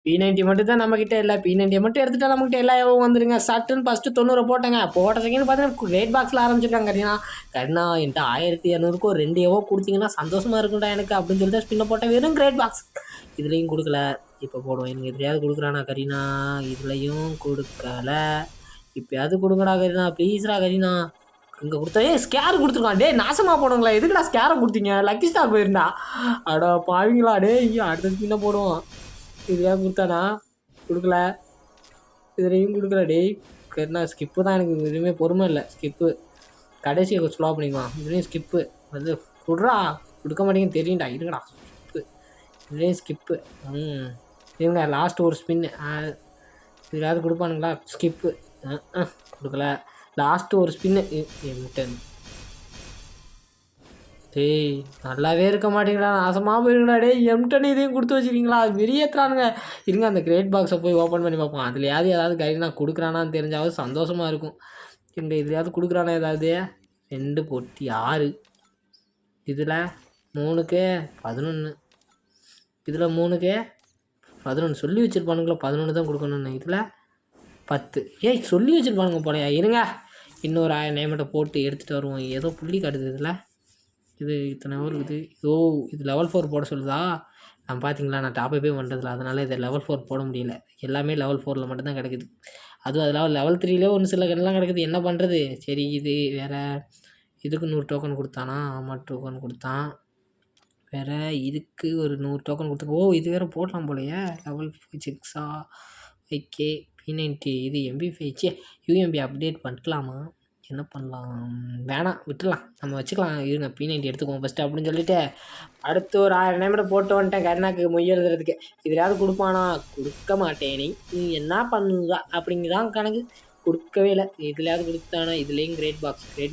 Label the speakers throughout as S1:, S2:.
S1: P90 மட்டும் தான் நம்மக்கிட்ட இல்லை. P90 மட்டும் எடுத்துட்டா நம்மக்கிட்ட எல்லா ஏவும் வந்துருங்க. சட்டுன்னு ஃபஸ்ட்டு 90 போட்டேங்க. போட்ட செகண்ட் பார்த்தீங்கன்னா ரேட் பாக்ஸில் ஆரம்பிச்சிருக்காங்க கரீனா. கரீனா என்கிட்ட 1200க்கு ஒரு 2 ஏவோ கொடுத்தீங்கன்னா சந்தோஷமாக இருக்கும்டா எனக்கு அப்படின்னு சொல்லிட்டு ஸ்பின்னை போட்டேன். வெறும் கிரேட் பாக்ஸ். இதுலேயும் கொடுக்கல. இப்போ போடுவோம். எனக்கு எதுலையாவது கொடுக்குறானா கரீனா? இதுலையும் கொடுக்கல. இப்போயாவது கொடுங்கடா கரீனா, ப்ளீஸ்டா கரீனா. இங்கே கொடுத்தா ஸ்கேர் கொடுத்துருக்கான். டே நாசமாக போடுங்களா? எதுக்குடா ஸ்கேரை கொடுத்தீங்க? லக்கி ஸ்டார் போயிருந்தா. அடா பாவீங்களா? டே அடுத்த ஸ்பின்னை போடுவோம். இதுலையாவது கொடுத்தானா? கொடுக்கல. இதுலையும் கொடுக்கல. டேய் கரீனா ஸ்கிப்பு தான். எனக்கு எதுவுமே பொறுமை இல்லை. ஸ்கிப்பு கடைசி ஸ்லோ பண்ணிக்குவான். இதுலேயும் ஸ்கிப்பு வந்து கொடுறா. கொடுக்க மாட்டேங்குன்னு தெரியும்டா. இருக்குடா ஸ்கிப்பு. இதுலேயும் ஸ்கிப்பு. இருங்க லாஸ்ட் ஒரு ஸ்பின்னு. இதுலையாவது கொடுப்பானுங்களா? ஸ்கிப்பு. கொடுக்கல. லாஸ்ட்டு ஒரு ஸ்பின்னு. M10. டேய் நல்லாவே இருக்க மாட்டேங்கடா. நாசமாக போயிருங்கடா. டேய் M10 இதையும் கொடுத்து வச்சுருக்கீங்களா? வெறியேற்றுறானுங்க. இருங்க அந்த கிரேட் பாக்ஸை போய் ஓப்பன் பண்ணி பார்ப்போம். அதுலையாவது ஏதாவது கரீனா கொடுக்குறானான்னு தெரிஞ்சாவது சந்தோஷமாக இருக்கும். இந்த இதுலையாவது கொடுக்குறானா ஏதாவது? 2 பொட்டி 6. இதில் 3க்கு 11. இதில் 3க்கு 11. சொல்லி வச்சுருப்பானுங்களா 11 தான் கொடுக்கணுன்னு. இதில் 10. சொல்லி வச்சுருப்பானுங்க போலையா? இருங்க இன்னொரு 1000 நேமட்டை போட்டு எடுத்துகிட்டு வருவோம். ஏதோ புள்ளி காட்டுது இதில். இது இத்தனை ஹவர் இருக்குது. இது லெவல் 4 போட சொல்லுதா? நான் பார்த்தீங்களா நான் டாப்பே பண்ணுறதில்ல. அதனால் இதை லெவல் 4 போட முடியல. எல்லாமே லெவல் 4 மட்டும்தான் கிடக்குது. அதுவும் அதெல்லாம் லெவல் 3லே ஒன்று சில கண்ணெலாம் கிடக்குது. என்ன பண்ணுறது? சரி இது வேறு. இதுக்கு 100 டோக்கன் கொடுத்தானா? ஆமாம் டோக்கன் கொடுத்தான். வேறு இதுக்கு ஒரு 100 டோக்கன் கொடுத்து. இது வேறு போடலாம் போலையே. Level 6 okay. P90 இது MP5 UMP அப்டேட் பண்ணலாமா? என்ன பண்ணலாம்? வேணாம் விட்டுடலாம். நம்ம வச்சுக்கலாம். இருங்க P90 எடுத்துக்குவோம் ஃபஸ்ட்டு அப்படின்னு சொல்லிவிட்டு அடுத்து ஒரு 1000 நேமட்டை போட்டு வந்துட்டேன் கருணாக்கு மொய் எழுதுறதுக்கு. இதுலையாவது கொடுப்பானா? கொடுக்க மாட்டேன். நீ என்ன பண்ணுங்க அப்படிங்கிறதான் கணக்கு. கொடுக்கவே இல்லை. இதுலையாவது கொடுத்தானா? இதுலேயும் கிரேட்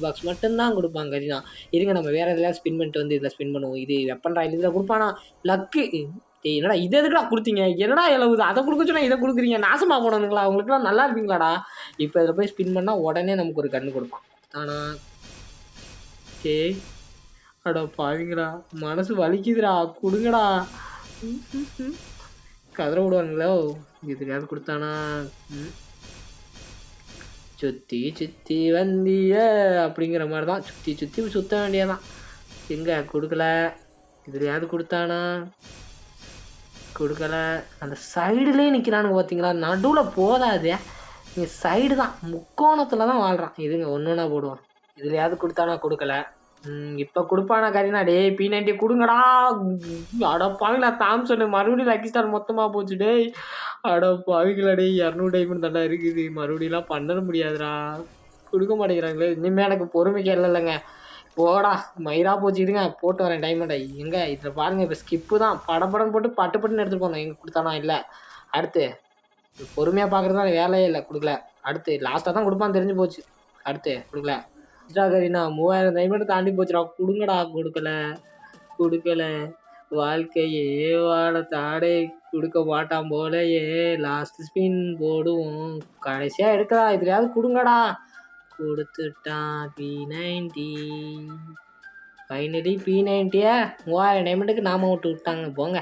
S1: பாக்ஸ் மட்டும்தான் கொடுப்பாங்க கரீனா. இருங்க நம்ம வேறு எதுலையாவது ஸ்பின் பண்ணிட்டு வந்து இதில் ஸ்பின் பண்ணுவோம். இது வெப்பன் இதில் கொடுப்பானா? லக்கு. என்னடா இது எதுக்குடா கொடுத்தீங்க? என்னடா எழுவுது? அதை கொடுக்க சொன்னால் இதை கொடுக்குறீங்க. நாசமாக போனணுங்களா? அவங்களுக்குலாம் நல்லா இருப்பீங்களாடா? இப்போ இதில் போய் ஸ்பின் பண்ணால் உடனே நமக்கு ஒரு கன்று கொடுப்பான். தானா? அடா பாவீங்களா, மனசு வலிக்குதுடா. கொடுங்கடா. கதற விடுவானுங்களோ? இதுக்காவது கொடுத்தானா? சுற்றி சுற்றி வந்திய அப்படிங்கிற மாதிரி தான். சுற்றி சுற்றி சுற்ற வேண்டியதான். எங்கே கொடுக்கல. இதுலையாவது கொடுத்தானா? கொடுக்கல. அந்த சைடுலேயே நிற்கிறானுங்க பார்த்தீங்களா? நடுவில் போதாதே. நீ சைடு தான் முக்கோணத்தில் தான் வாழ்கிறான். இதுங்க ஒன்று ஒன்றா போடுவான். இதுலையாவது கொடுத்தானா? கொடுக்கல. இப்போ கொடுப்பானா கரீனா? டேய் P90 கொடுங்கடா. அட பாவிங்களா தாம்சன் மறுபடியும் லக்கி ஸ்டார் மொத்தமாக போச்சு. டேய் அட பாவிங்களா. டேய் 200 டைமண்ட் தாண்டா இருக்குது. மறுபடியெலாம் பண்ண முடியாதுடா. கொடுக்க மாட்டேங்கிறாங்களே. இனிமேல் எனக்கு பொறுமைக்கு இல்லைங்க. போடா மயிரா போச்சுடுங்க. போட்டு வரேன் டைமண்டை. எங்கே இதில் பாருங்கள். இப்போ ஸ்கிப்பு தான். படப்படம் போட்டு பட்டுன்னு எடுத்துகிட்டு போனோம். எங்கே கொடுத்தானா? இல்லை. அடுத்து பொறுமையாக பார்க்குறதுனால வேலையே இல்லை. கொடுக்கல. அடுத்து லாஸ்ட்டாக தான் கொடுப்பான்னு தெரிஞ்சு போச்சு. அடுத்து கொடுக்கல. கரீனா 3000 டைமண்ட் தாண்டி போச்சுடா. கொடுங்கடா. கொடுக்கல. வாழ்க்கையே வாழ தாடே கொடுக்க மாட்டான் போலையே. லாஸ்ட் ஸ்பின் போடுவோம். கடைசியாக எடுக்கடா. இதுலையாவது கொடுங்கடா. கொடுத்துட்டான் P90. ஃபைனலி P90 3000 டைமண்டுக்கு நாம விட்டு விட்டாங்க போங்க.